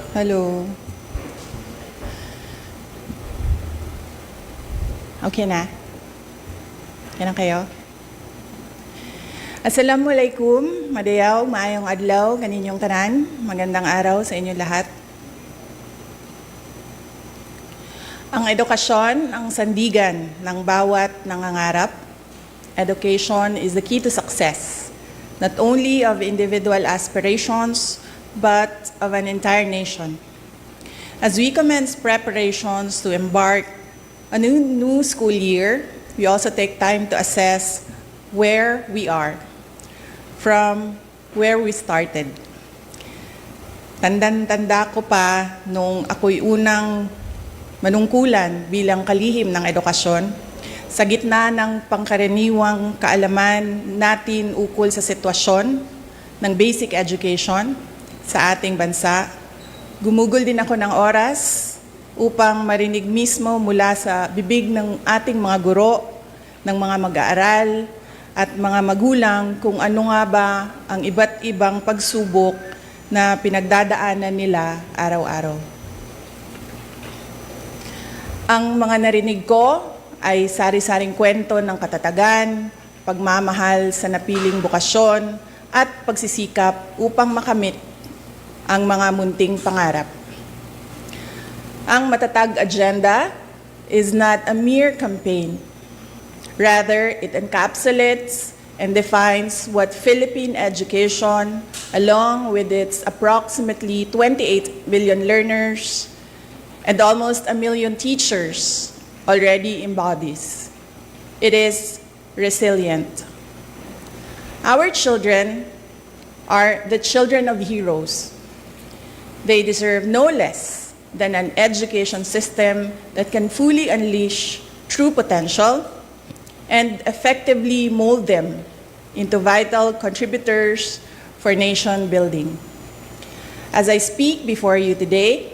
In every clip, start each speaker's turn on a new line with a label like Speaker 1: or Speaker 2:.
Speaker 1: Hello. Okay na? Okay na kayo? Assalamualaikum, madayaw, maayong adlaw, kaninyong tanan. Magandang araw sa inyo lahat. Ang edukasyon, ang sandigan ng bawat nangangarap. Education is the key to success, not only of individual aspirations, but of an entire nation. As we commence preparations to embark on a new school year, we also take time to assess where we are from where we started. Tanda ko pa nung ako'y unang manungkulan bilang kalihim ng edukasyon, sa gitna ng pangkaraniwang kaalaman natin ukol sa sitwasyon ng basic education sa ating bansa, gumugol din ako ng oras upang marinig mismo mula sa bibig ng ating mga guro, ng mga mag-aaral at mga magulang kung ano nga ba ang iba't ibang pagsubok na pinagdadaanan nila araw-araw. Ang mga narinig ko ay sari-saring kwento ng katatagan, pagmamahal sa napiling bukasyon at pagsisikap upang makamit ang mga munting pangarap. Ang matatag agenda is not a mere campaign. Rather, it encapsulates and defines what Philippine education, along with its approximately 28 million learners and almost 1 million teachers, already embodies. It is resilient. Our children are the children of heroes. They deserve no less than an education system that can fully unleash true potential and effectively mold them into vital contributors for nation building. As I speak before you today,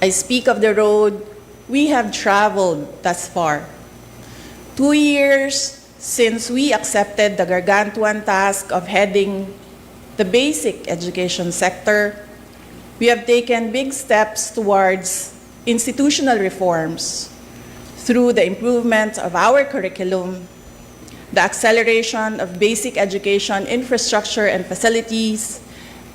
Speaker 1: I speak of the road we have traveled thus far. 2 years since we accepted the gargantuan task of heading the basic education sector, we have taken big steps towards institutional reforms through the improvement of our curriculum, the acceleration of basic education infrastructure and facilities,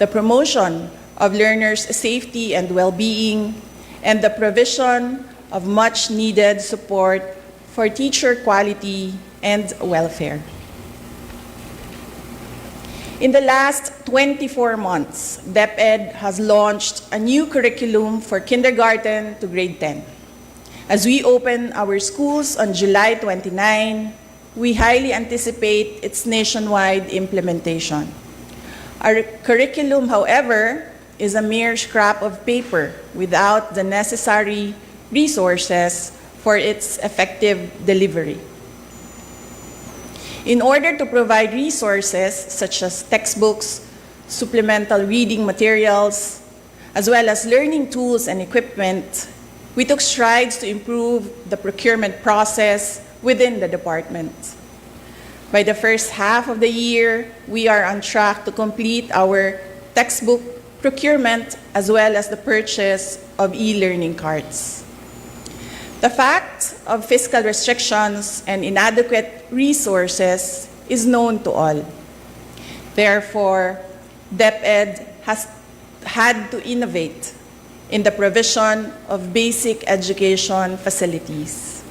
Speaker 1: the promotion of learners' safety and well-being, and the provision of much-needed support for teacher quality and welfare. In the last 24 months, DepEd has launched a new curriculum for kindergarten to grade 10. As we open our schools on July 29, we highly anticipate its nationwide implementation. Our curriculum, however, is a mere scrap of paper without the necessary resources for its effective delivery. In order to provide resources such as textbooks, supplemental reading materials, as well as learning tools and equipment, we took strides to improve the procurement process within the department. By the first half of the year, we are on track to complete our textbook procurement as well as the purchase of e-learning cards. The fact of fiscal restrictions and inadequate resources is known to all. Therefore, DepEd has had to innovate in the provision of basic education facilities.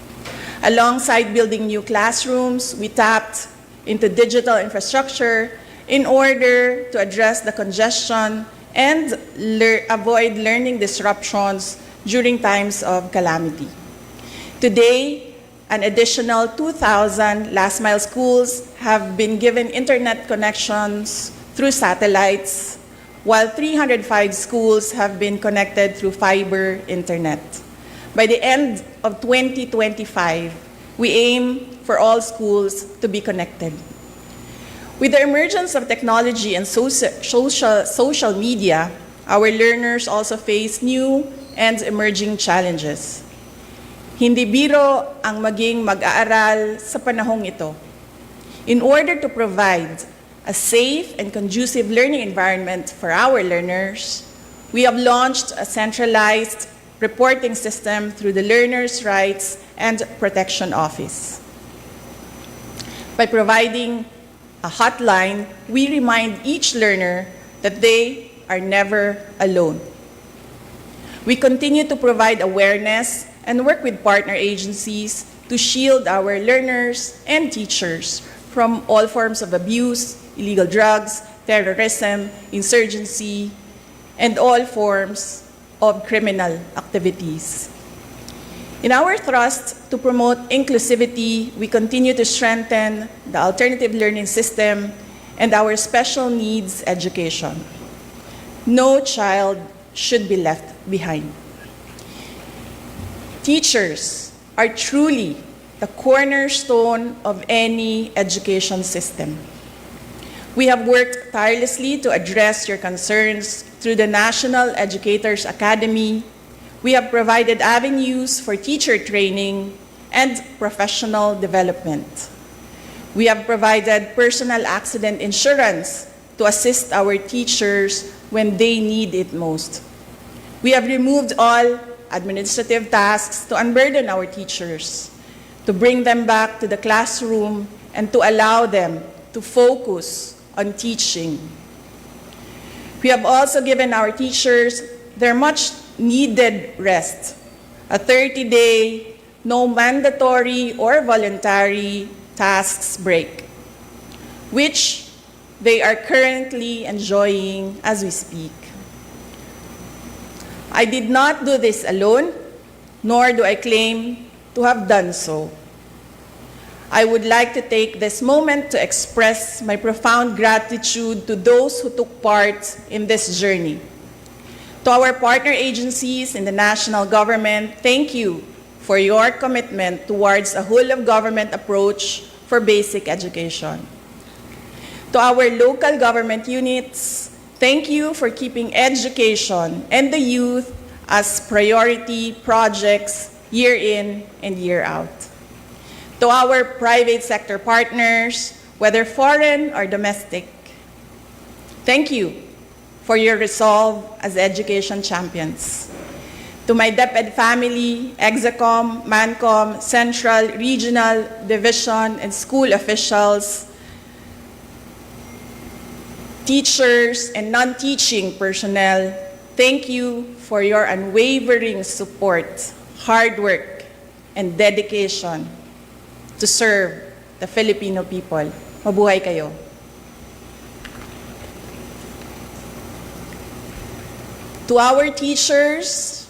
Speaker 1: Alongside building new classrooms, we tapped into digital infrastructure in order to address the congestion and avoid learning disruptions during times of calamity. Today, an additional 2,000 last-mile schools have been given internet connections through satellites, while 305 schools have been connected through fiber internet. By the end of 2025, we aim for all schools to be connected. With the emergence of technology and social media, our learners also face new and emerging challenges. Hindi biro ang maging mag-aaral sa panahong ito. In order to provide a safe and conducive learning environment for our learners, We have launched a centralized reporting system through the Learners' Rights and Protection Office. By providing a hotline, we remind each learner that they are never alone. We continue to provide awareness and work with partner agencies to shield our learners and teachers from all forms of abuse, illegal drugs, terrorism, insurgency, and all forms of criminal activities. In our thrust to promote inclusivity, we continue to strengthen the alternative learning system and our special needs education. No child should be left behind. Teachers are truly the cornerstone of any education system. We have worked tirelessly to address your concerns through the National Educators Academy. We have provided avenues for teacher training and professional development. We have provided personal accident insurance to assist our teachers when they need it most. We have removed all administrative tasks to unburden our teachers, to bring them back to the classroom, and to allow them to focus on teaching. We have also given our teachers their much needed rest, a 30-day, no mandatory or voluntary tasks break, which they are currently enjoying as we speak. I did not do this alone, nor do I claim to have done so. I would like to take this moment to express my profound gratitude to those who took part in this journey. To our partner agencies in the national government, thank you for your commitment towards a whole-of-government approach for basic education. To our local government units, thank you for keeping education and the youth as priority projects year in and year out. To our private sector partners, whether foreign or domestic, thank you for your resolve as education champions. To my DepEd family, Execom, Mancom, Central, Regional, Division, and school officials, teachers, and non-teaching personnel, thank you for your unwavering support, hard work, and dedication to serve the Filipino people. Mabuhay kayo. To our teachers,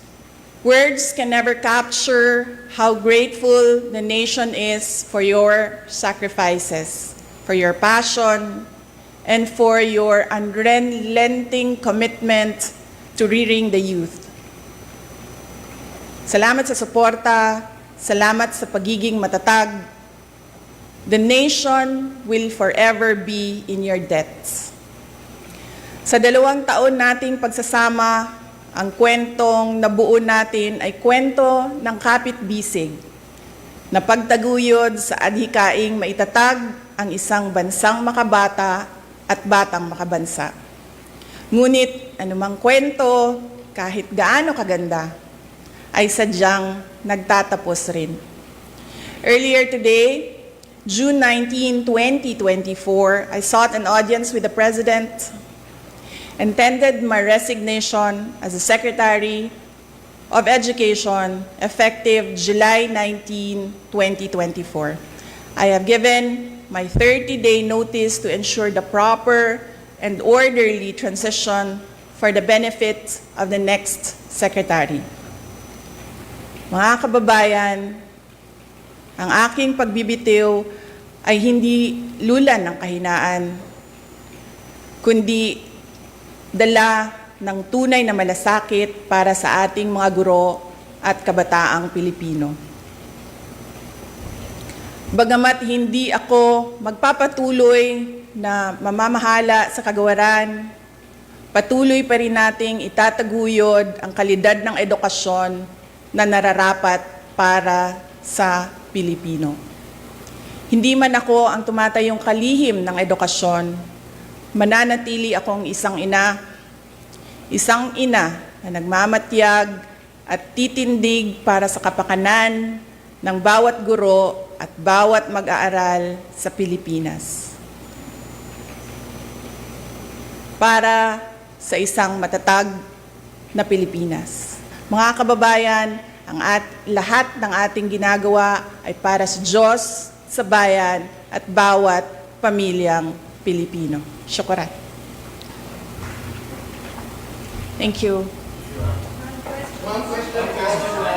Speaker 1: words can never capture how grateful the nation is for your sacrifices, for your passion, and for your unrelenting commitment to rearing the youth. Salamat sa suporta, salamat sa pagiging matatag. The nation will forever be in your debts. Sa 2 taon nating pagsasama, ang kwentong nabuo natin ay kwento ng kapit-bisig na pagtaguyod sa adhikaing maitatag ang isang bansang makabata at batang makabansa. Ngunit anumang kwento, kahit gaano kaganda, ay sadyang nagtatapos rin. Earlier today, June 19, 2024, I sought an audience with the President and tendered my resignation as the Secretary of Education effective July 19, 2024. I have given my 30-day notice to ensure the proper and orderly transition for the benefit of the next Secretary. Mga kababayan, ang aking pagbibitiw ay hindi lulan ng kahinaan, kundi dala ng tunay na malasakit para sa ating mga guro at kabataang Pilipino. Bagamat hindi ako magpapatuloy na mamamahala sa kagawaran, patuloy pa rin nating itataguyod ang kalidad ng edukasyon na nararapat para sa Pilipino. Hindi man ako ang tumatayong kalihim ng edukasyon, mananatili akong isang ina, isang ina na nagmamatyag at titindig para sa kapakanan ng bawat guro at bawat mag-aaral sa Pilipinas. Para sa isang matatag na Pilipinas. Mga kababayan, lahat ng ating ginagawa ay para sa Diyos, sa bayan, at bawat pamilyang Pilipino. Syukuran. Thank you.
Speaker 2: One question.